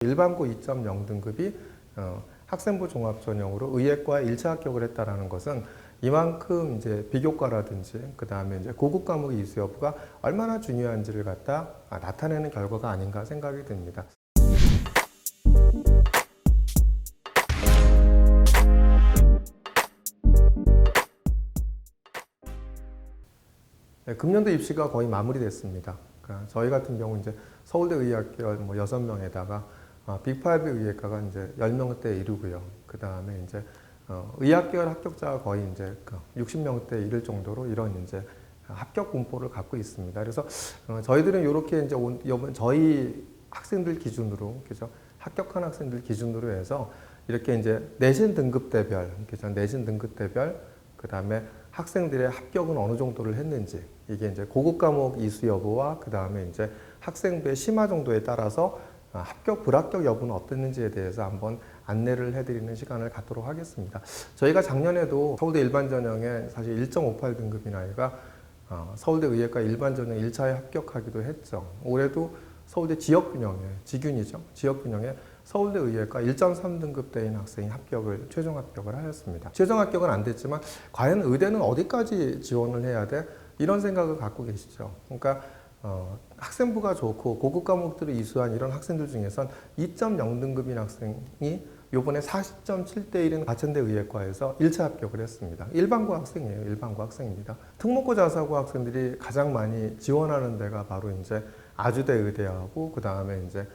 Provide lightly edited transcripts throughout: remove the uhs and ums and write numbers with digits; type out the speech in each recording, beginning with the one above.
일반고 2.0 등급이 학생부 종합 전형으로 의예과에 1차 합격을 했다라는 것은 이만큼 이제 비교과라든지 그 다음에 이제 고급 과목 이수 여부가 얼마나 중요한지를 갖다 나타내는 결과가 아닌가 생각이 듭니다. 네, 금년도 입시가 거의 마무리됐습니다. 그러니까 저희 같은 경우 이제 서울대 의예학교 6명에다가 빅5 의예과가 이제 10명대 이르고요. 그 다음에 이제 의학계열 합격자가 거의 이제 60명대 이를 정도로 이런 이제 합격 분포를 갖고 있습니다. 그래서 저희들은 이렇게 이제 저희 학생들 기준으로, 그죠? 합격한 학생들 기준으로 해서 이렇게 이제 내신 등급대별, 그죠? 내신 등급대별, 그 다음에 학생들의 합격은 어느 정도를 했는지, 이게 이제 고급 과목 이수 여부와 그 다음에 이제 학생부의 심화 정도에 따라서 합격, 불합격 여부는 어땠는지에 대해서 한번 안내를 해드리는 시간을 갖도록 하겠습니다. 저희가 작년에도 서울대 일반전형에 사실 1.58 등급인 아이가 서울대 의예과 일반전형 1차에 합격하기도 했죠. 올해도 서울대 지역균형에, 지균이죠. 지역균형에 서울대 의예과 1.3 등급대인 학생이 최종 합격을 하였습니다. 최종 합격은 안 됐지만 과연 의대는 어디까지 지원을 해야 돼? 이런 생각을 갖고 계시죠. 그러니까 학생부가 좋고 고급 과목들을 이수한 이런 학생들 중에선 2.0 등급인 학생이 요번에 40.7대 1인 과천대 의예과에서 1차 합격을 했습니다. 일반고 학생이에요. 일반고 학생입니다. 특목고 자사고 학생들이 가장 많이 지원하는 데가 바로 이제 아주대 의대하고 그 다음에 이제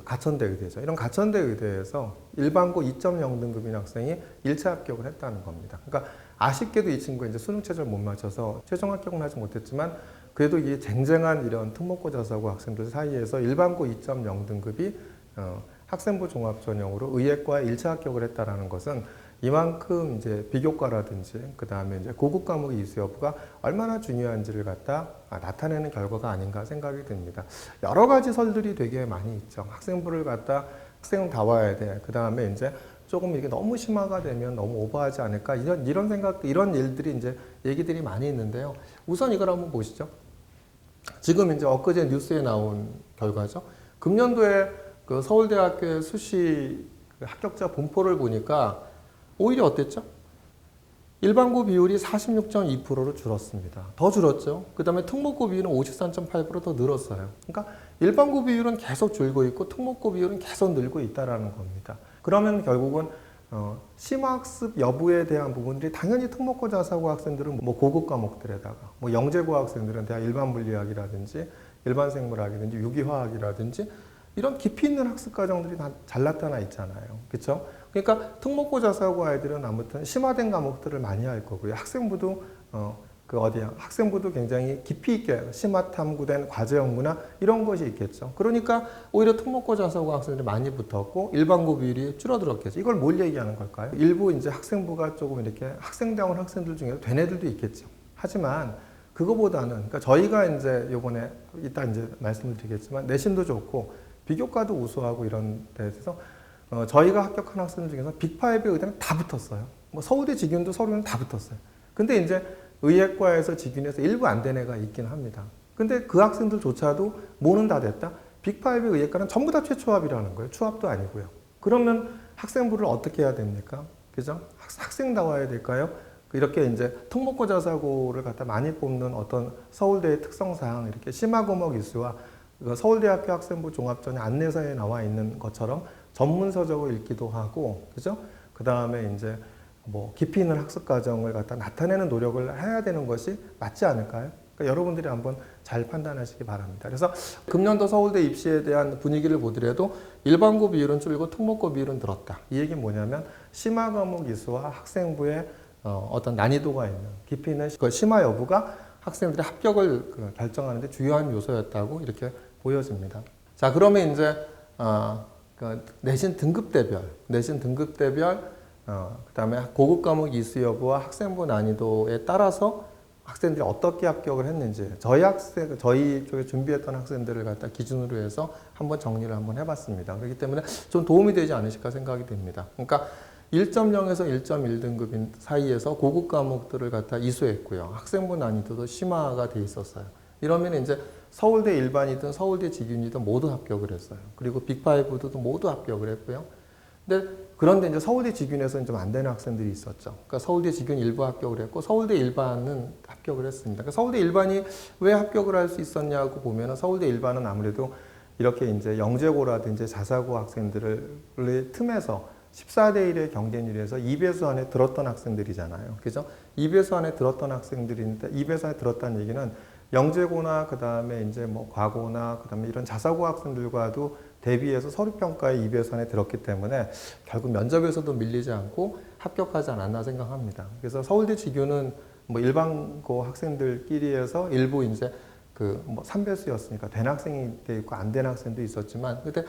가천대 의대죠. 이런 가천대 의대에서 일반고 2.0 등급인 학생이 1차 합격을 했다는 겁니다. 그러니까 아쉽게도 이 친구가 이제 수능 최저를 못 맞춰서 최종 합격은 하지 못했지만 그래도 이 쟁쟁한 이런 특목고 자사고 학생들 사이에서 일반고 2.0 등급이 학생부 종합 전형으로 의예과에 1차 합격을 했다라는 것은 이만큼 이제 비교과라든지 그 다음에 이제 고급 과목 이수 여부가 얼마나 중요한지를 갖다 나타내는 결과가 아닌가 생각이 듭니다. 여러 가지 설들이 되게 많이 있죠. 학생부를 갖다 학생은 다 와야 돼. 그 다음에 이제 조금 이게 너무 심화가 되면 너무 오버하지 않을까 이런 생각, 이런 일들이 이제 얘기들이 많이 있는데요. 우선 이걸 한번 보시죠. 지금 이제 엊그제 뉴스에 나온 결과죠. 금년도에 서울대학교의 수시 합격자 분포를 보니까 오히려 어땠죠? 일반고 비율이 46.2%로 줄었습니다. 더 줄었죠. 그 다음에 특목고 비율은 53.8%더 늘었어요. 그러니까 일반고 비율은 계속 줄고 있고 특목고 비율은 계속 늘고 있다는 겁니다. 그러면 결국은 심화학습 여부에 대한 부분들이 당연히 특목고 자사고 학생들은 뭐 고급 과목들에다가 뭐 영재고 학생들은 대학 일반 물리학이라든지 일반 생물학이라든지 유기화학이라든지 이런 깊이 있는 학습 과정들이 다 잘 나타나 있잖아요. 그렇죠? 그러니까 특목고 자사고 아이들은 아무튼 심화된 과목들을 많이 할 거고요. 학생부도 학생부도 굉장히 깊이 있게 심화 탐구된 과제 연구나 이런 것이 있겠죠. 그러니까 오히려 특목고 자사고 학생들이 많이 붙었고 일반고 비율이 줄어들었겠죠. 이걸 뭘 얘기하는 걸까요? 일부 이제 학생부가 조금 이렇게 학생다운 학생들 중에서 된 애들도 있겠죠. 하지만 그거보다는 그러니까 저희가 이제 요번에 이따 이제 말씀을 드리겠지만 내신도 좋고 비교과도 우수하고 이런 데서 저희가 합격한 학생들 중에서 빅5의 의대는 다 붙었어요. 뭐 서울대 직윤도 서울대는 다 붙었어요. 근데 이제 의예과에서 직윤에서 일부 안 된 애가 있긴 합니다. 근데 그 학생들조차도 뭐는 다 됐다? 빅5의 의예과는 전부 다 최초합이라는 거예요. 추합도 아니고요. 그러면 학생부를 어떻게 해야 됩니까? 그죠? 학생다워야 될까요? 이렇게 이제 특목고 자사고를 갖다 많이 뽑는 어떤 서울대의 특성상 이렇게 심화 과목 이수와 서울대학교 학생부 종합전형 안내서에 나와 있는 것처럼 전문 서적을 읽기도 하고, 그죠? 그 다음에 이제 뭐 깊이 있는 학습 과정을 갖다 나타내는 노력을 해야 되는 것이 맞지 않을까요? 그러니까 여러분들이 한번 잘 판단하시기 바랍니다. 그래서 금년도 서울대 입시에 대한 분위기를 보더라도 일반고 비율은 줄고 특목고 비율은 늘었다. 이 얘기는 뭐냐면 심화 과목 이수와 학생부의 어떤 난이도가 있는 깊이 있는 심화 여부가 학생들의 합격을 결정하는 데 중요한 요소였다고 이렇게 보여집니다. 자, 그러면 이제 내신 등급대별, 그다음에 고급 과목 이수 여부와 학생부 난이도에 따라서 학생들이 어떻게 합격을 했는지 저희 쪽에 준비했던 학생들을 갖다 기준으로 해서 한번 정리를 한번 해봤습니다. 그렇기 때문에 좀 도움이 되지 않으실까 생각이 됩니다. 그러니까 1.0에서 1.1 등급인 사이에서 고급 과목들을 갖다 이수했고요. 학생부 난이도도 심화가 돼 있었어요. 이러면 이제 서울대 일반이든 서울대 직윤이든 모두 합격을 했어요. 그리고 빅5도 모두 합격을 했고요. 그런데 이제 서울대 직윤에서는 좀 안 되는 학생들이 있었죠. 그러니까 서울대 직윤 일부 합격을 했고 서울대 일반은 합격을 했습니다. 그러니까 서울대 일반이 왜 합격을 할 수 있었냐고 보면은 서울대 일반은 아무래도 이렇게 이제 영재고라든지 자사고 학생들을 틈에서 14대 1의 경쟁률에서 2배수 안에 들었던 학생들이잖아요. 그죠? 2배수 안에 들었던 학생들인데 2배수 안에 들었다는 얘기는 영재고나 그다음에 이제 뭐 과고나 그다음에 이런 자사고 학생들과도 대비해서 서류평가에 2배수 안에 들었기 때문에 결국 면접에서도 밀리지 않고 합격하지 않았나 생각합니다. 그래서 서울대 직유는 뭐 일반고 학생들끼리에서 일부 이제 그 뭐 3배수였으니까 된 학생이 있고 안 된 학생도 있었지만 근데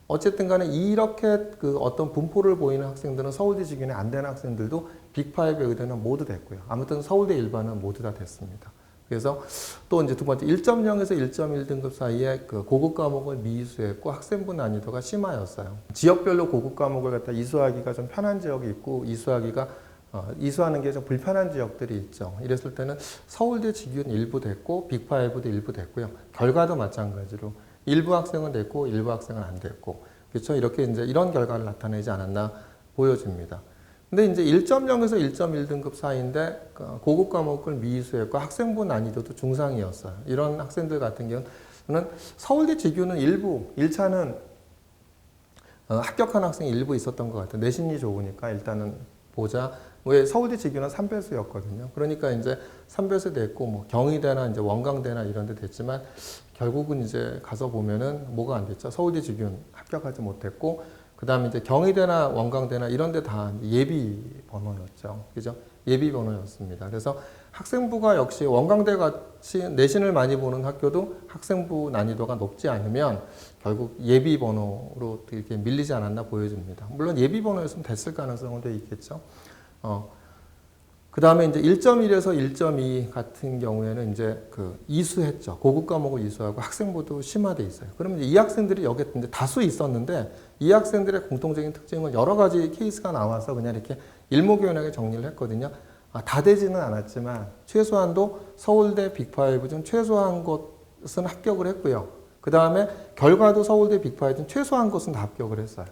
어쨌든 간에 이렇게 그 어떤 분포를 보이는 학생들은 서울대 직윤에 안 된 학생들도 빅5의 의대는 모두 됐고요. 아무튼 서울대 일반은 모두 다 됐습니다. 그래서 또 이제 두 번째 1.0에서 1.1 등급 사이에 그 고급 과목을 미이수했고 학생부 난이도가 심하였어요. 지역별로 고급 과목을 갖다 이수하기가 좀 편한 지역이 있고 이수하는 게 좀 불편한 지역들이 있죠. 이랬을 때는 서울대 직윤 일부 됐고 빅5도 일부 됐고요. 결과도 마찬가지로 일부 학생은 됐고 일부 학생은 안 됐고 그렇죠. 이렇게 이제 이런 결과를 나타내지 않았나 보여집니다. 근데 이제 1.0에서 1.1 등급 사이인데 고급 과목을 미이수했고 학생부 난이도도 중상이었어요. 이런 학생들 같은 경우는 서울대 직유는 일부 1차는 합격한 학생이 일부 있었던 것 같아요. 내신이 좋으니까 일단은 보자. 왜 서울대 직유는 3배수였거든요. 그러니까 이제 3배수 됐고 뭐 경희대나 이제 원광대나 이런 데 됐지만 결국은 이제 가서 보면은 뭐가 안 됐죠. 서울대 직유는 합격하지 못했고 그다음에 이제 경희대나 원광대나 이런 데 다 예비 번호였죠. 그죠? 예비 번호였습니다. 그래서 학생부가 역시 원광대 같이 내신을 많이 보는 학교도 학생부 난이도가 높지 않으면 결국 예비 번호로 이렇게 밀리지 않았나 보여집니다. 물론 예비 번호였으면 됐을 가능성은 더 있겠죠. 그 다음에 이제 1.1에서 1.2 같은 경우에는 이제 그 이수했죠. 고급 과목을 이수하고 학생부도 심화돼 있어요. 그러면 이 학생들이 여기에 이제 다수 있었는데 이 학생들의 공통적인 특징은 여러 가지 케이스가 나와서 그냥 이렇게 일목요연하게 정리를 했거든요. 다 되지는 않았지만 최소한도 서울대 빅5 중 최소한 것은 합격을 했고요. 그 다음에 결과도 서울대 빅5 중 최소한 것은 다 합격을 했어요.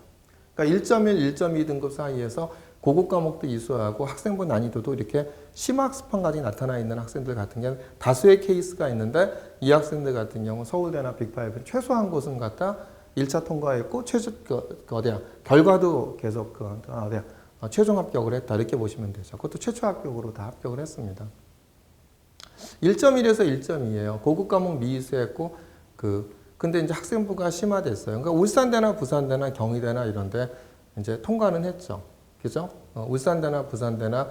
그러니까 1.1, 1.2 등급 사이에서 고급 과목도 이수하고 학생부 난이도도 이렇게 심학습판까지 나타나 있는 학생들 같은 경우는 다수의 케이스가 있는데 이 학생들 같은 경우 서울대나 빅5 최소한 곳은 갖다 1차 통과했고 결과도 계속 최종 합격을 했다 이렇게 보시면 되죠. 그것도 최초 합격으로 다 합격을 했습니다. 1.1에서 1.2예요. 고급 과목 미이수했고 근데 이제 학생부가 심화됐어요. 그러니까 울산대나 부산대나 경희대나 이런데 이제 통과는 했죠. 그죠? 울산대나 부산대나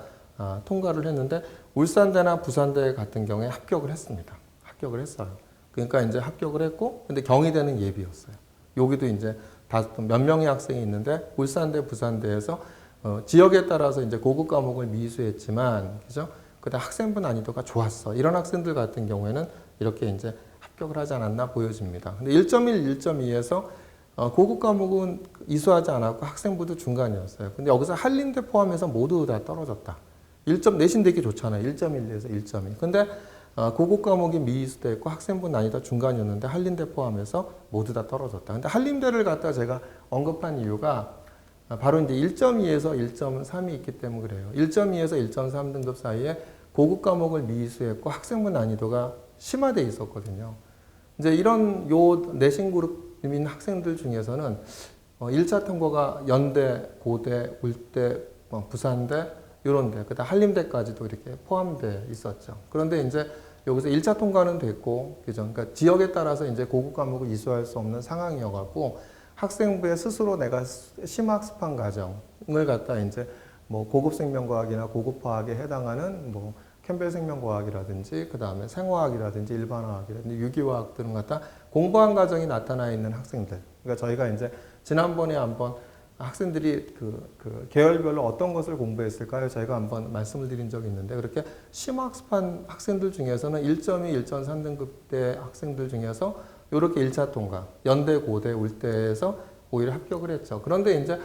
통과를 했는데 울산대나 부산대 같은 경우에 합격을 했습니다. 합격을 했어요. 그러니까 이제 합격을 했고 근데 경희대는 예비였어요. 여기도 이제 몇 명의 학생이 있는데 울산대, 부산대에서 지역에 따라서 이제 고급 과목을 미수했지만 그죠? 그다음 학생부 난이도가 좋았어. 이런 학생들 같은 경우에는 이렇게 이제 합격을 하지 않았나 보여집니다. 근데 1.1, 1.2에서 고급 과목은 이수하지 않았고 학생부도 중간이었어요. 근데 여기서 한림대 포함해서 모두 다 떨어졌다. 1점 내신 되게 좋잖아요. 1.1에서 1.2. 근데 고급 과목이 미이수됐고 학생부 난이도 중간이었는데 한림대 포함해서 모두 다 떨어졌다. 근데 한림대를 갖다 제가 언급한 이유가 바로 이제 1.2에서 1.3이 있기 때문에 그래요. 1.2에서 1.3 등급 사이에 고급 과목을 미이수했고 학생부 난이도가 심화되어 있었거든요. 이제 이런 내신 그룹인 학생들 중에서는 1차 통과가 연대, 고대, 울대, 부산대 이런 데, 그다음 한림대까지도 이렇게 포함되어 있었죠. 그런데 이제 여기서 1차 통과는 됐고, 그죠? 그러니까 지역에 따라서 이제 고급 과목을 이수할 수 없는 상황이어갖고 학생부에 스스로 내가 심학습한 과정을 갖다 이제 뭐 고급 생명과학이나 고급 화학에 해당하는 뭐 캠벨 생명과학이라든지 그 다음에 생화학이라든지 일반화학이라든지 유기화학 등을 갖다 공부한 과정이 나타나 있는 학생들. 그러니까 저희가 이제 지난번에 한번 학생들이 그 계열별로 어떤 것을 공부했을까요? 저희가 한번 말씀을 드린 적이 있는데 그렇게 심학습한 학생들 중에서는 1.2, 1.3 등급대 학생들 중에서 이렇게 1차 통과, 연대, 고대, 울대에서 오히려 합격을 했죠. 그런데 이제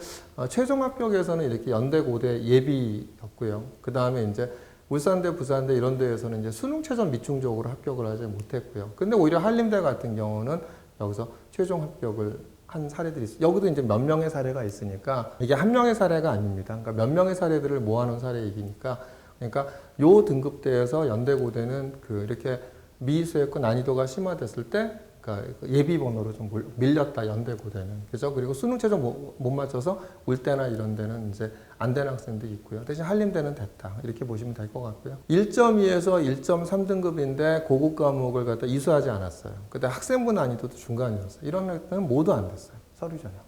최종 합격에서는 이렇게 연대, 고대 예비였고요. 그 다음에 이제 울산대, 부산대 이런 데에서는 이제 수능 최저 미충족으로 합격을 하지 못했고요. 근데 오히려 한림대 같은 경우는 여기서 최종 합격을 한 사례들이 있어요. 여기도 이제 몇 명의 사례가 있으니까 이게 한 명의 사례가 아닙니다. 그러니까 몇 명의 사례들을 모아놓은 사례이기니까 그러니까 요 등급대에서 연대고대는 그 이렇게 미수했고 난이도가 심화됐을 때 그러니까 예비 번호로 좀 밀렸다 연대고대는 그죠? 그리고 수능 최저 못 맞춰서 울대나 이런 데는 이제 안 되는 학생들이 있고요. 대신 한림대는 됐다 이렇게 보시면 될 것 같고요. 1.2에서 1.3등급인데 고급 과목을 갖다 이수하지 않았어요. 그때 학생부 난이도도 중간이었어요. 이런 학생은 모두 안 됐어요. 서류 전형.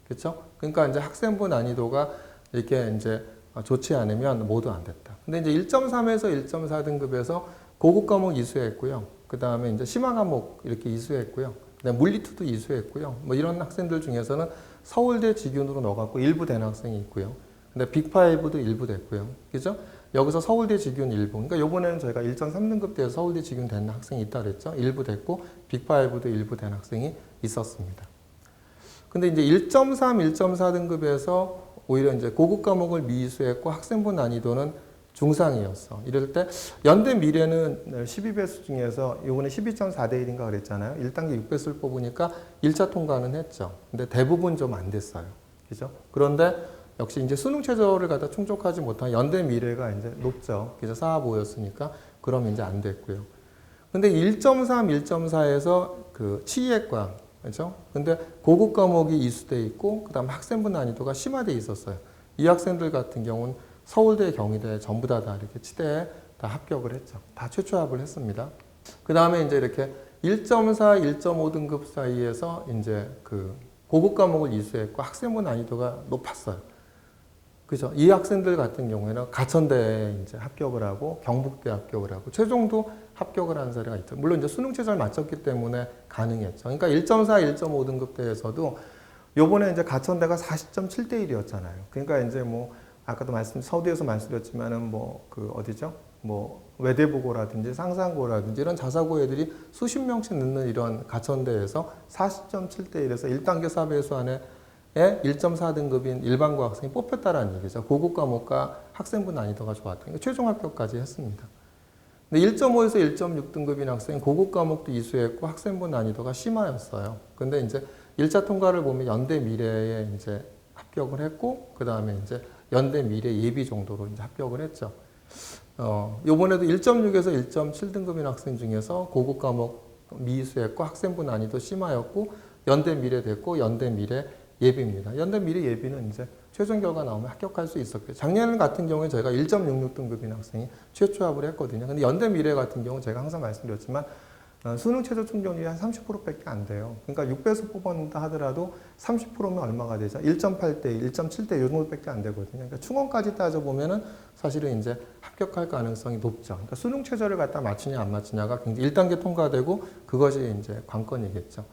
그렇죠? 그러니까 이제 학생부 난이도가 이렇게 이제 좋지 않으면 모두 안 됐다. 근데 이제 1.3에서 1.4등급에서 고급 과목 이수했고요. 그 다음에 이제 심화 과목 이렇게 이수했고요. 그다음에 물리투도 이수했고요. 뭐 이런 학생들 중에서는 서울대 직윤으로 넣어갖고 일부 된 학생이 있고요. 근데 빅5도 일부 됐고요. 그죠? 여기서 서울대 직윤 일부. 그러니까 요번에는 저희가 1.3등급 때에서 서울대 직윤 된 학생이 있다 그랬죠. 일부 됐고 빅5도 일부 된 학생이 있었습니다. 근데 이제 1.3, 1.4등급에서 오히려 이제 고급 과목을 미이수했고 학생부 난이도는 중상이었어. 이럴 때 연대 미래는 12배수 중에서 요번에 12.4대 1인가 그랬잖아요. 1단계 6배수를 뽑으니까 1차 통과는 했죠. 근데 대부분 좀 안 됐어요. 그죠? 그런데 역시 이제 수능 최저를 갖다 충족하지 못한 연대 미래가 이제 높죠. 그래서 4, 5였으니까 그럼 이제 안 됐고요. 근데 1.3, 1.4에서 그 치의학과 그렇죠? 근데 고급 과목이 이수돼 있고 그다음 학생부 난이도가 심화돼 있었어요. 이 학생들 같은 경우는 서울대, 경희대 전부 다 이렇게 치대에 다 합격을 했죠. 다 최초합을 했습니다. 그 다음에 이제 이렇게 1.4, 1.5등급 사이에서 이제 그 고급 과목을 이수했고 학생부 난이도가 높았어요. 그죠? 이 학생들 같은 경우에는 가천대에 이제 합격을 하고 경북대 합격을 하고 최종도 합격을 한 사례가 있죠. 물론 이제 수능 최저를 맞췄기 때문에 가능했죠. 그러니까 1.4, 1.5등급 대에서도 요번에 이제 가천대가 40.7대 1이었잖아요. 그러니까 이제 뭐 아까도 서두에서 말씀드렸지만은 뭐 그 어디죠? 뭐 외대부고라든지 상산고라든지 이런 자사고 애들이 수십 명씩 넣는 이런 가천대에서 40.7대 1에서 1단계 4배수 안에 1.4등급인 일반고 학생이 뽑혔다라는 얘기죠. 고급 과목과 학생부 난이도가 좋았다. 그러니까 최종 합격까지 했습니다. 근데 1.5에서 1.6등급인 학생이 고급 과목도 이수했고 학생부 난이도가 심하였어요. 근데 이제 1차 통과를 보면 연대 미래에 이제 합격을 했고 그 다음에 이제 연대 미래 예비 정도로 이제 합격을 했죠. 요번에도 1.6에서 1.7등급인 학생 중에서 고급 과목 미수했고 학생부 난이도 심하였고 연대 미래 됐고 연대 미래 예비입니다. 연대 미래 예비는 이제 최종 결과 나오면 합격할 수 있었고요. 작년 같은 경우에 저희가 1.66등급인 학생이 최초합을 했거든요. 근데 연대 미래 같은 경우 제가 항상 말씀드렸지만 수능 최저 충족률이 한 30%밖에 안 돼요. 그러니까 6배수 뽑았다 하더라도 30%면 얼마가 되죠? 1.8대 1, 1.7대 이 정도밖에 안 되거든요. 그러니까 충원까지 따져보면은 사실은 이제 합격할 가능성이 높죠. 그러니까 수능 최저를 갖다 맞추냐 안 맞추냐가 굉장히 1단계 통과되고 그것이 이제 관건이겠죠.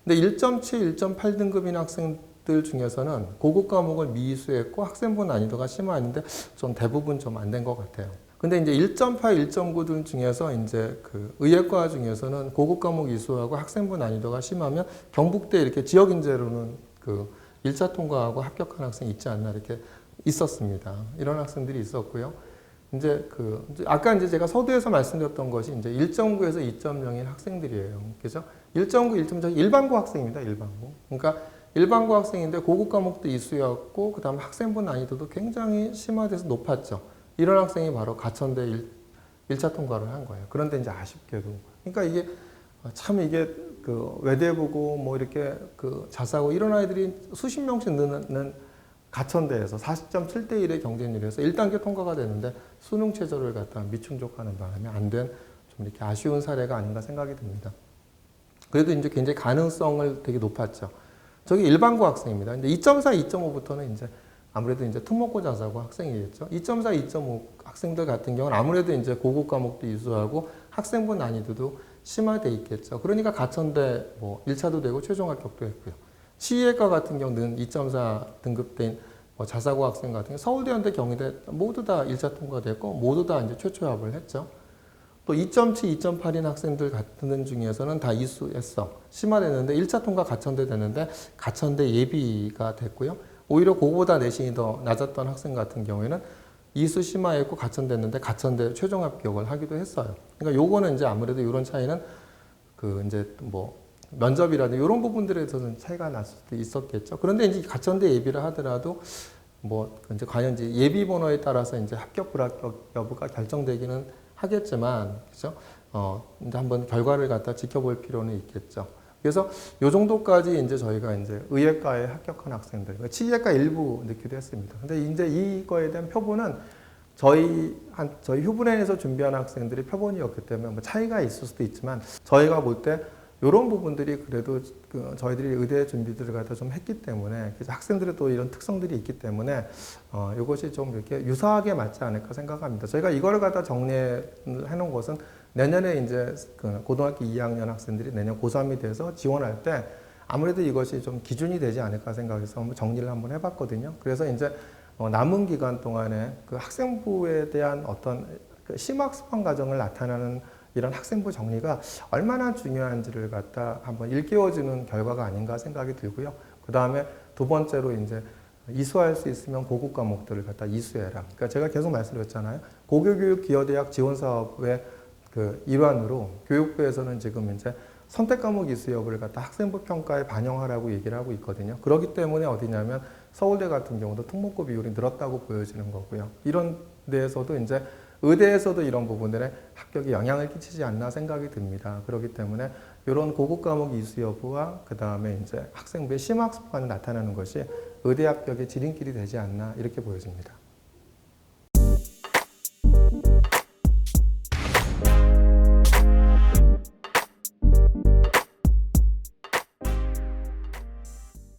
근데 1.7, 1.8등급인 학생들 중에서는 고급 과목을 미이수했고 학생부 난이도가 심한데 좀 대부분 좀 안 된 것 같아요. 근데 이제 1.8, 1.9등 중에서 이제 그 의예과 중에서는 고급 과목 이수하고 학생부 난이도가 심하면 경북대 이렇게 지역 인재로는 그 1차 통과하고 합격한 학생이 있지 않나 이렇게 있었습니다. 이런 학생들이 있었고요. 이제 아까 이제 제가 서두에서 말씀드렸던 것이 이제 1.9에서 2.0인 학생들이에요. 그죠? 1.9, 1.4 일반고 학생입니다. 일반고. 그러니까 일반고 학생인데 고급 과목도 이수였고 그다음 학생부 난이도도 굉장히 심화돼서 높았죠. 이런 학생이 바로 가천대 1차 통과를 한 거예요. 그런데 이제 아쉽게도. 그러니까 이게 참 이게 그 외대부고 뭐 이렇게 그 자사고 이런 아이들이 수십 명씩 넣는 가천대에서 40.7대 1의 경쟁률에서 1단계 통과가 되는데 수능 최저를 갖다 미충족하는 바람에 안 된 좀 이렇게 아쉬운 사례가 아닌가 생각이 듭니다. 그래도 이제 굉장히 가능성을 되게 높았죠. 저기 일반고 학생입니다. 근데 2.4, 2.5부터는 이제 아무래도 이제 특목고 자사고 학생이겠죠. 2.4, 2.5 학생들 같은 경우는 아무래도 이제 고급 과목도 이수하고 학생부 난이도도 심화돼 있겠죠. 그러니까 가천대 뭐 1차도 되고 최종 합격도 했고요. 치의학과 같은 경우는 2.4 등급대인 뭐 자사고 학생 같은 경우 서울대, 연대, 경희대 모두 다 1차 통과됐고 모두 다 이제 최초합을 했죠. 또 2.7, 2.8인 학생들 같은 중에서는 다 이수했어. 심화됐는데 1차 통과 가천대 됐는데 가천대 예비가 됐고요. 오히려 그거보다 내신이 더 낮았던 학생 같은 경우에는 이수 심화했고 가천됐는데 가천대 최종 합격을 하기도 했어요. 그러니까 요거는 이제 아무래도 이런 차이는 그 이제 뭐 면접이라든지 이런 부분들에서는 차이가 날 수도 있었겠죠. 그런데 이제 가천대 예비를 하더라도 뭐 이제 과연 이제 예비 번호에 따라서 이제 합격 불합격 여부가 결정되기는 하겠지만, 그죠? 이제 한번 결과를 갖다 지켜볼 필요는 있겠죠. 그래서 요 정도까지 이제 저희가 이제 의예과에 합격한 학생들, 치의예과 일부 넣기도 했습니다. 근데 이제 이거에 대한 표본은 저희 휴브랜에서 준비한 학생들이 표본이었기 때문에 뭐 차이가 있을 수도 있지만 저희가 볼 때 이런 부분들이 그래도 저희들이 의대 준비들을 갖다 좀 했기 때문에 학생들의 또 이런 특성들이 있기 때문에 이것이 좀 이렇게 유사하게 맞지 않을까 생각합니다. 저희가 이거를 갖다 정리해 놓은 것은 내년에 이제 고등학교 2학년 학생들이 내년 고3이 돼서 지원할 때 아무래도 이것이 좀 기준이 되지 않을까 생각해서 한번 정리를 한번 해봤거든요. 그래서 이제 남은 기간 동안에 그 학생부에 대한 어떤 심학습관 과정을 나타나는 이런 학생부 정리가 얼마나 중요한지를 갖다 한번 일깨워주는 결과가 아닌가 생각이 들고요. 그 다음에 두 번째로 이제 이수할 수 있으면 고급 과목들을 갖다 이수해라. 그러니까 제가 계속 말씀드렸잖아요. 고교교육 기여대학 지원 사업의 그 일환으로 교육부에서는 지금 이제 선택 과목 이수 여부를 갖다 학생부 평가에 반영하라고 얘기를 하고 있거든요. 그렇기 때문에 어디냐면 서울대 같은 경우도 특목고 비율이 늘었다고 보여지는 거고요. 이런 데에서도 이제 의대에서도 이런 부분들에 합격에 영향을 끼치지 않나 생각이 듭니다. 그렇기 때문에 이런 고급 과목 이수 여부와 그 다음에 이제 학생부의 심학습관이 나타나는 것이 의대 합격의 지름길이 되지 않나 이렇게 보여집니다.